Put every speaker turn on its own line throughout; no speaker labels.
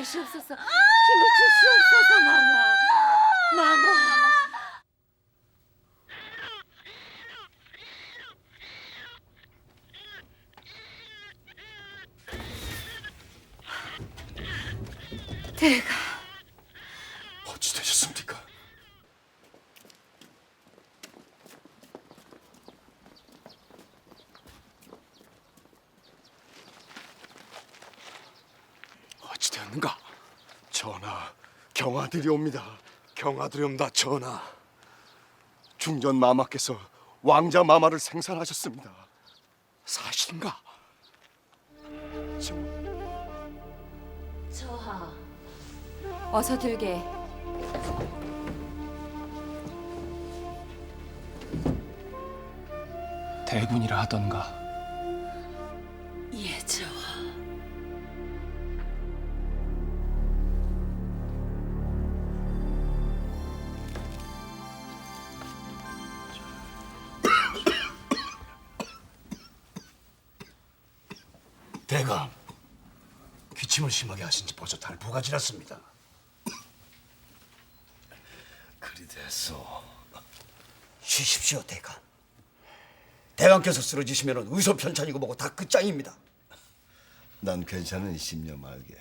주시옵소서. 힘을 주시옵소서. 마마. 대가
어찌 되셨습니까? 어찌 되었는가? 전하, 경하드리옵니다. 경하드리옵니다, 전하. 중전 마마께서 왕자 마마를 생산하셨습니다. 사실인가?
저하, 어서 들게.
대군이라 하던가.
예, 저하.
대감, 기침을 심하게 하신 지 벌써 달포가 지났습니다. 그리 됐어. 쉬십시오, 대감. 대감께서 쓰러지시면 의소편찬이고 뭐고 다 끝장입니다.
난 괜찮은 심려 말게.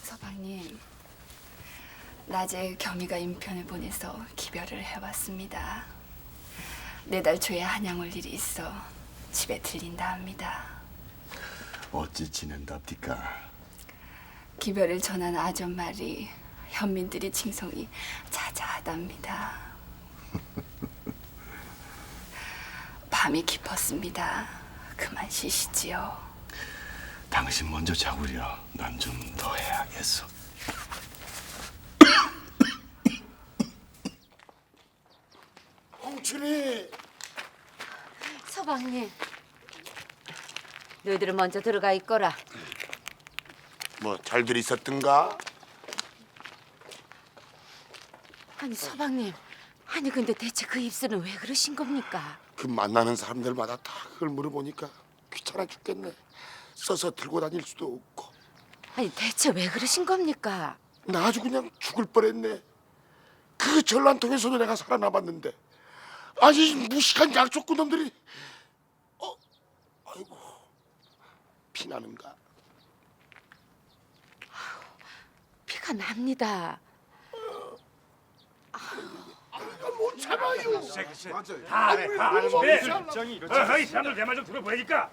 서방님, 낮에 겸이가 인편을 보내서 기별을 해왔습니다. 내달 초에 한양 올 일이 있어 집에 들린다 합니다.
어찌 지낸답니까?
기별을 전한 아전말이 현민들이 칭송이 자자하답니다. 밤이 깊었습니다. 그만 쉬시지요.
당신 먼저 자구려. 난 좀 더 해야겠어. 홍춘이!
서방님, 너희들은 먼저 들어가 있거라.
뭐 잘들 있었던가?
아니 서방님, 아니 근데 대체 그 입술은 왜 그러신 겁니까?
그 만나는 사람들마다 다 그걸 물어보니까 귀찮아 죽겠네. 써서 들고 다닐 수도 없고.
아니 대체 왜 그러신 겁니까?
나 아주 그냥 죽을 뻔했네. 그 전란통에서도 내가 살아남았는데 아니 이 무식한 약초꾼 놈들이 아이고 피나는가?
피가 납니다.
못 참아요.
이 사람들 내 말 좀 들어보니까.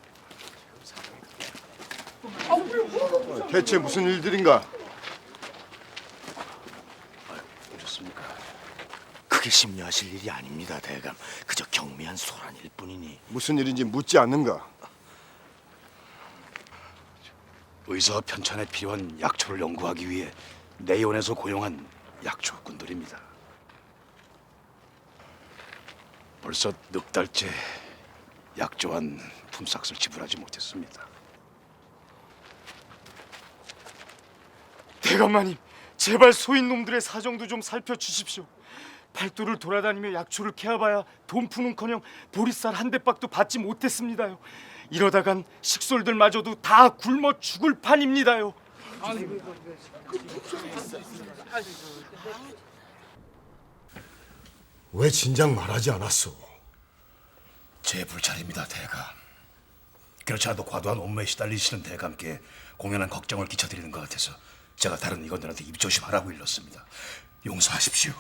대체 무슨 일들인가?
그렇습니까? 크게 심려하실 일이 아닙니다, 대감. 그저 경미한 소란일 뿐이니.
무슨 일인지 묻지 않는가?
의사 편찬에 필요한 약초를 연구하기 위해 내원에서 고용한 약초꾼들입니다. 벌써 넉 달째 약조한 품삯을 지불하지 못했습니다.
대감마님, 제발 소인 놈들의 사정도 좀 살펴주십시오. 팔도를 돌아다니며 약초를 캐와봐야 돈 푸는커녕 보리쌀 한 대박도 받지 못했습니다요. 이러다간 식솔들마저도 다 굶어 죽을 판입니다요.
왜 진작 말하지 않았소?
제 불찰입니다, 대감. 그렇지 않아도 과도한 업무에 시달리시는 대감께 공연한 걱정을 끼쳐드리는 것 같아서 제가 다른 이건들한테 입조심하라고 일렀습니다. 용서하십시오.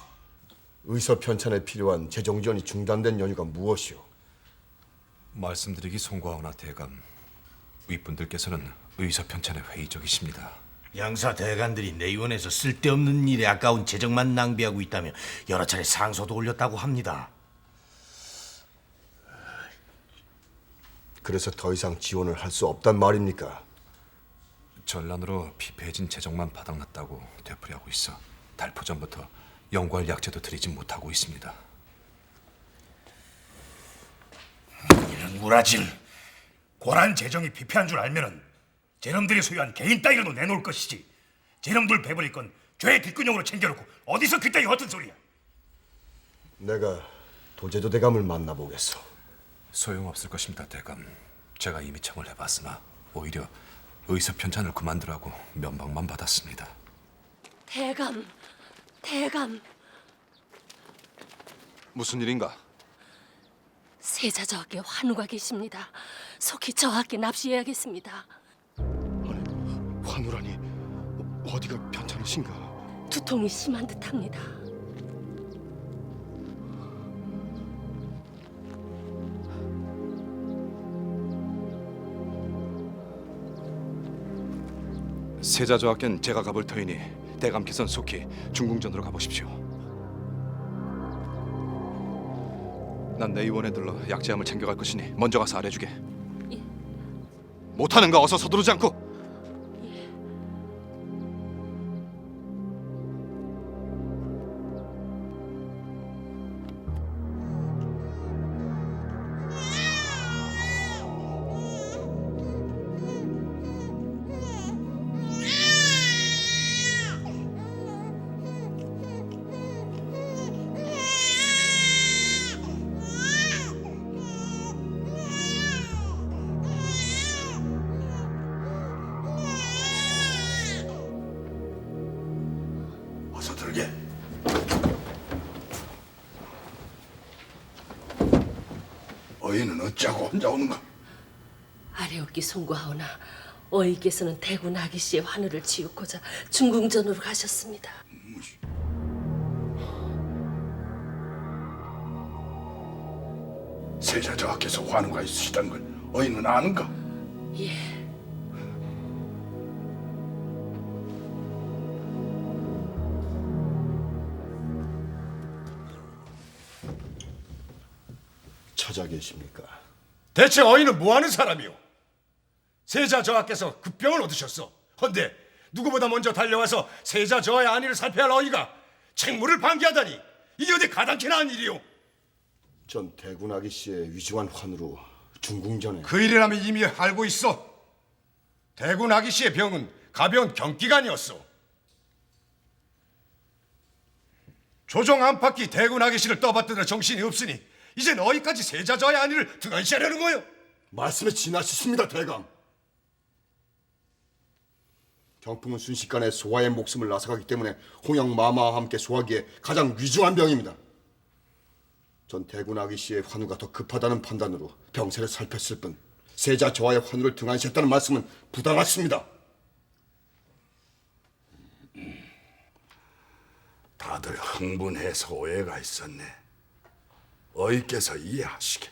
의서 편찬에 필요한 재정 지원이 중단된 연유가 무엇이오?
말씀드리기 송구하오나 대감, 윗분들께서는 의서 편찬에 회의적이십니다.
양사 대관들이 내의원에서 쓸데없는 일에 아까운 재정만 낭비하고 있다며 여러 차례 상소도 올렸다고 합니다.
그래서 더 이상 지원을 할 수 없단 말입니까?
전란으로 피폐해진 재정만 바닥났다고 되풀이하고 있어 달포 전부터 연구할 약재도 드리지 못하고 있습니다.
이런 우라질, 고란 재정이 피폐한 줄 알면은 제놈들이 소유한 개인 땅이라도 내놓을 것이지. 제놈들 배버릴 건
죄의 뒷근형으로 챙겨놓고 어디서 그따위 허튼 소리야?
내가 도제도 대감을 만나보겠소.
소용없을 것입니다, 대감. 제가 이미 청을 해봤으나 오히려 의사 편찬을 그만두라고 면박만 받았습니다.
대감, 대감.
무슨 일인가?
세자 저하께 환우가 계십니다. 속히 저하께 납시해야겠습니다.
아니, 환우라니 어디가 편찮으신가?
두통이 심한 듯합니다.
세자 저하께는 제가 가볼 터이니 대감께서는 속히 중궁전으로 가보십시오. 난 내 의원에 들러 약재함을 챙겨갈 것이니 먼저 가서 아래주게. 못하는가 어서 서두르지 않고.
어서 들게. 어이는 어찌하고 혼자 오는가?
아래옵기 송구하오나 어이께서는 대구 나기 씨의 환우를 치우고자 중궁전으로 가셨습니다.
세자 저하께서 환우가 있으시다는 걸 어이는 아는가?
예.
찾아 계십니까?
대체 어이는 뭐하는 사람이오? 세자 저하께서 급병을 얻으셨어. 헌데 누구보다 먼저 달려와서 세자 저하의 안위를 살펴야 할 어이가 책무를 방기하다니 이게 어디 가당치 않은 일이오?
전 대군아기 씨의 위중한 환우로 중궁전에
그 일이라면 이미 알고 있어. 대군 아기 씨의 병은 가벼운 경기간이었어. 조정 안팎이 대군 아기 씨를 떠받드는 정신이 없으니 이젠 어이까지 세자 저하의 안위를 등한시하려는 거요.
말씀에 지나치십니다, 대감. 경풍은 순식간에 소아의 목숨을 앗아가기 때문에 홍영 마마와 함께 소화기에 가장 위중한 병입니다. 전 대군아기 씨의 환우가 더 급하다는 판단으로 병세를 살폈을 뿐 세자 저하의 환우를 등한시했다는 말씀은 부당하십니다.
다들 흥분해서 오해가 있었네. 어이께서 이해하시게.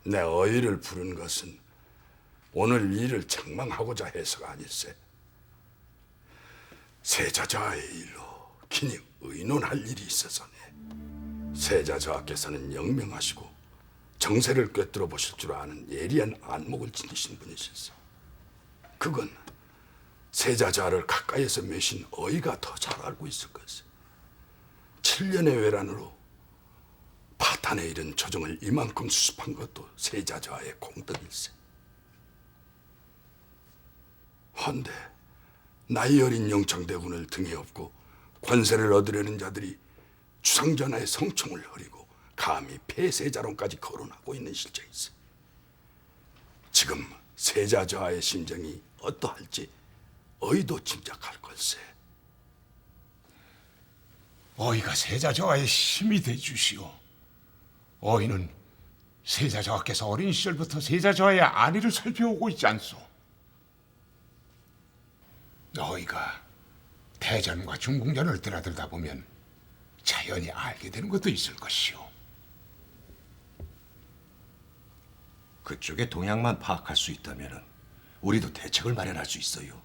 내 어이를 부른 것은 오늘 일을 책망하고자 해서가 아닐세. 세자자의 일로 긴히 의논할 일이 있어서네. 세자자께서는 영명하시고 정세를 꿰뚫어 보실 줄 아는 예리한 안목을 지니신 분이셨어. 그건 세자자를 가까이에서 매신 어이가 더 잘 알고 있을 것이. 7년의 외란으로 파탄에 이른 조정을 이만큼 수습한 것도 세자자의 공덕일세. 헌데 나이 어린 영창대군을 등에 업고 권세를 얻으려는 자들이 주상전하의 성총을 허리고 감히 폐세자론까지 거론하고 있는 실정이세. 지금 세자저하의 심정이 어떠할지 어이도 짐작할 걸세.
어이가 세자저하의 힘이 돼주시오. 어이는 세자저하께서 어린 시절부터 세자저하의 안위를 살펴오고 있지 않소. 어이가 대전과 중궁전을 드나들다 보면 자연히 알게 되는 것도 있을 것이오.
그쪽의 동향만 파악할 수 있다면 우리도 대책을 마련할 수 있어요.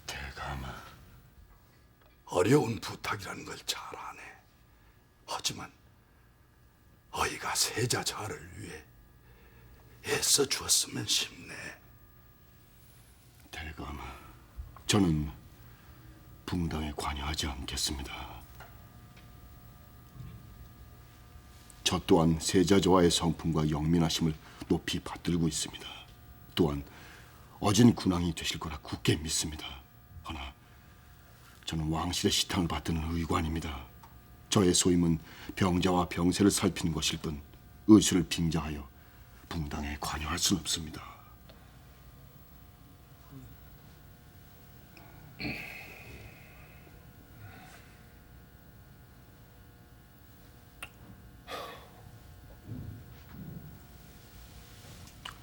대감아, 어려운 부탁이라는 걸 잘 아네. 하지만 어이가 세자저하를 위해 애써 주었으면 싶네.
대감, 저는 붕당에 관여하지 않겠습니다. 저 또한 세자저하의 성품과 영민하심을 높이 받들고 있습니다. 또한 어진 군왕이 되실 거라 굳게 믿습니다. 허나 저는 왕실의 시탕을 받드는 의관입니다. 저의 소임은 병자와 병세를 살피는 것일 뿐 의술을 빙자하여 붕당에 관여할 수는 없습니다.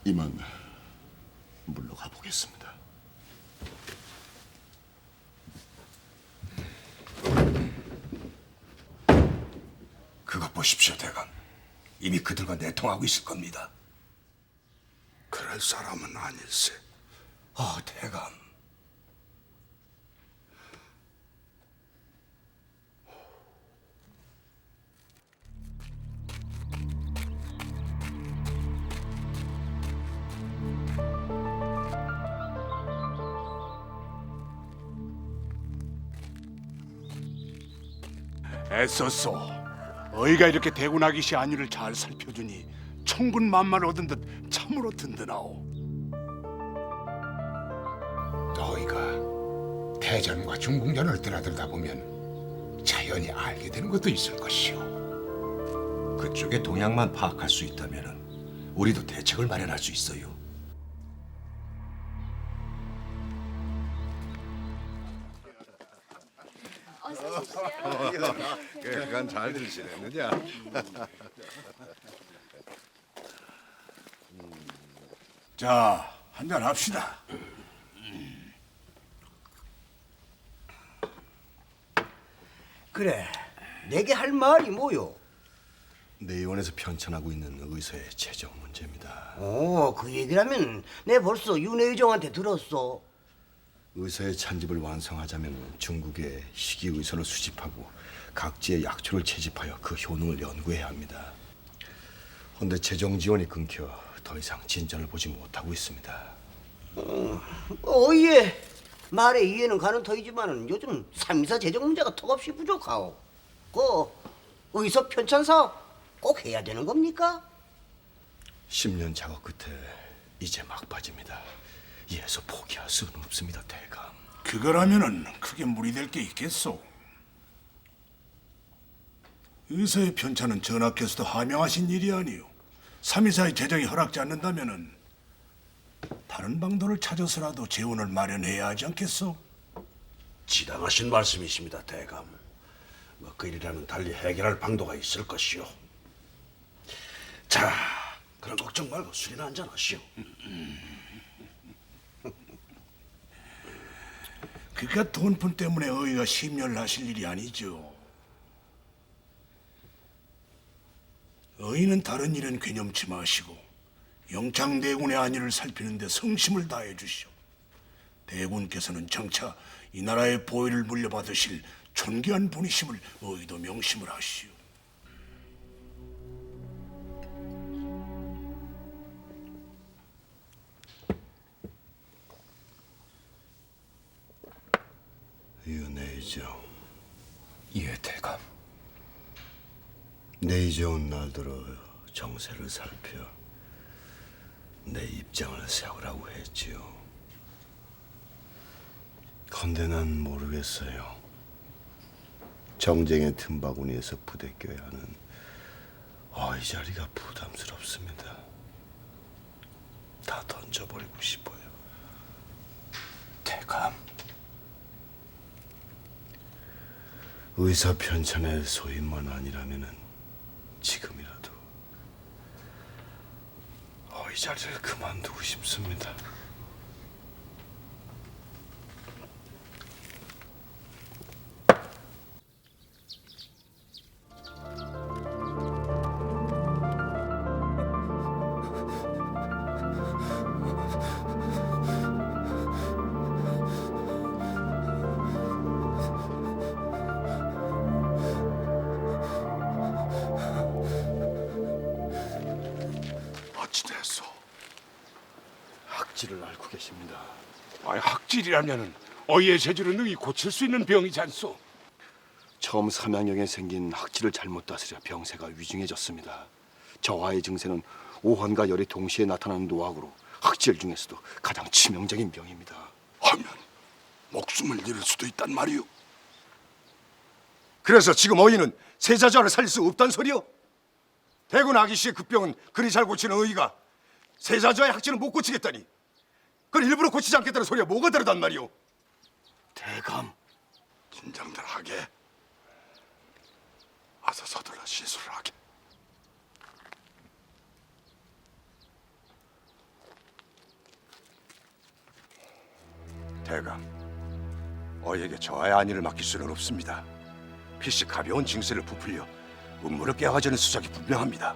이만 물러가 보겠습니다.
그것 보십시오, 대감. 이미 그들과 내통하고 있을 겁니다.
그럴 사람은 아닐세.
대감.
애썼소. 어이가 이렇게 대군하기 시 안위를 잘 살펴주니 천군만마를 얻은 듯 참으로 든든하오.
너희가 대전과 중궁전을 드나들다 보면 자연히 알게 되는 것도 있을 것이오.
그쪽의 동향만 파악할 수 있다면 우리도 대책을 마련할 수 있어요.
그간 잘들 지냈느냐?
자, 한잔 합시다.
그래, 내게 할 말이 뭐요?
내의원에서 편찬하고 있는 의서의 재정 문제입니다.
그 얘기라면 내 벌써 윤회의정한테 들었어.
의서의 찬집을 완성하자면 중국의 희귀 의서를 수집하고 각지의 약초를 채집하여 그 효능을 연구해야 합니다. 그런데 재정 지원이 끊겨 더 이상 진전을 보지 못하고 있습니다.
어예, 말에 이해는 가는 터이지만은 요즘 삼이사 재정 문제가 턱없이 부족하오. 그 의서 편찬 사업 꼭 해야 되는 겁니까?
10년 작업 끝에 이제 막바지입니다. 이에서 포기할 수는 없습니다, 대감.
그거라면은 크게 무리 될 게 있겠소. 의서의 편찬은 전하께서도 하명하신 일이 아니오. 삼이사의 재정이 허락지 않는다면은 다른 방도를 찾아서라도 재원을 마련해야 하지 않겠소?
지당하신 말씀이십니다, 대감. 그 일이라면 달리 해결할 방도가 있을 것이오. 자, 그럼 걱정 말고 술이나 한잔 하시오.
그가 돈푼 때문에 어이가 심려를 하실 일이 아니죠. 어이는 다른 일은 괴념치 마시고 영창대군의 안위를 살피는 데 성심을 다해 주시오. 대군께서는 장차 이 나라의 보위를 물려받으실 존귀한 분이심을 어이도 명심을 하시오.
윤회의정.
예, 대감.
내이 온 날들어 정세를 살펴 내 입장을 세우라고 했지요. 근데 난 모르겠어요. 정쟁의 틈바구니에서 부대껴야 하는 이 자리가 부담스럽습니다. 다 던져버리고 싶어요.
대감.
의사 편찬의 소임만 아니라면은 지금이라도 이 자리를 그만두고 싶습니다.
어찌됐소?
학질을 앓고 계십니다.
학질이라면은 어이의 재주를 능히 고칠 수 있는 병이지 않소?
처음 삼양역에 생긴 학질을 잘못 다스려 병세가 위중해졌습니다. 저하의 증세는 오한과 열이 동시에 나타나는 노악으로 학질 중에서도 가장 치명적인 병입니다.
하면 목숨을 잃을 수도 있단 말이오.
그래서 지금 어이는 세자저하를 살릴 수 없단 소리요? 대군 아기 씨의 급병은 그리 잘 고치는 어이가 세자저하의 학질은 못 고치겠다니 그걸 일부러 고치지 않겠다는 소리가 뭐가 다르단 말이오?
대감, 진정들 하게. 어서 서둘러 시술을 하게.
대감, 어이에게 저하의 안위를 맡길 수는 없습니다. 필시 가벼운 징세를 부풀려 음모를 깨화하자는 수작이 분명합니다.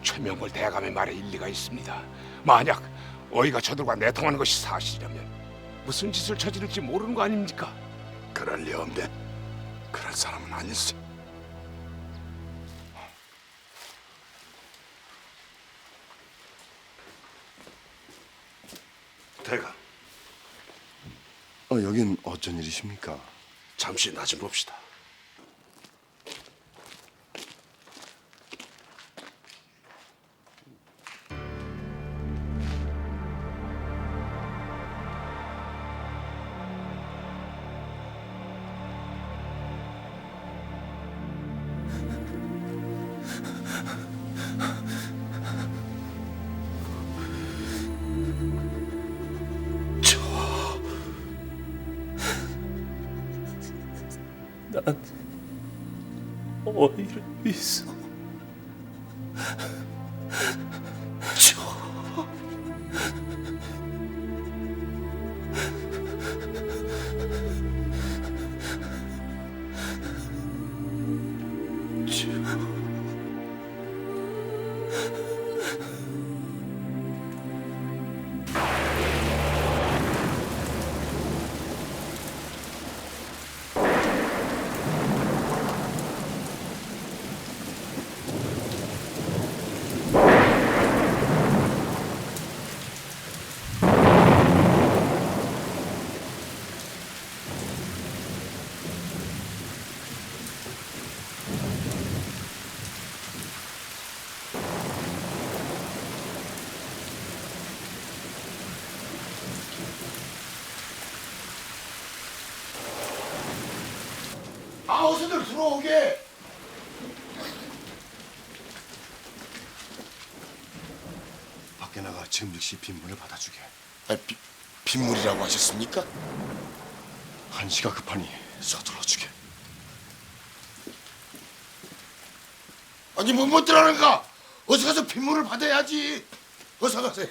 최명골 대감의 말에 일리가 있습니다. 만약 어이가 저들과 내통하는 것이 사실이라면 무슨 짓을 저지를지 모르는 거 아닙니까?
그럴 리 없네. 그럴 사람은 아니지. 대감,
여긴 어쩐 일이십니까?
잠시 나 좀 봅시다.
난 어이를 위해서
어서들 들어오게.
밖에 나가 지금 즉시 빈문을 받아주게.
빗물이라고 하셨습니까?
한시가 급하니 서둘러주게.
아니 뭐 들어가는가? 어서 가서 빗물을 받아야지. 어서 가세요.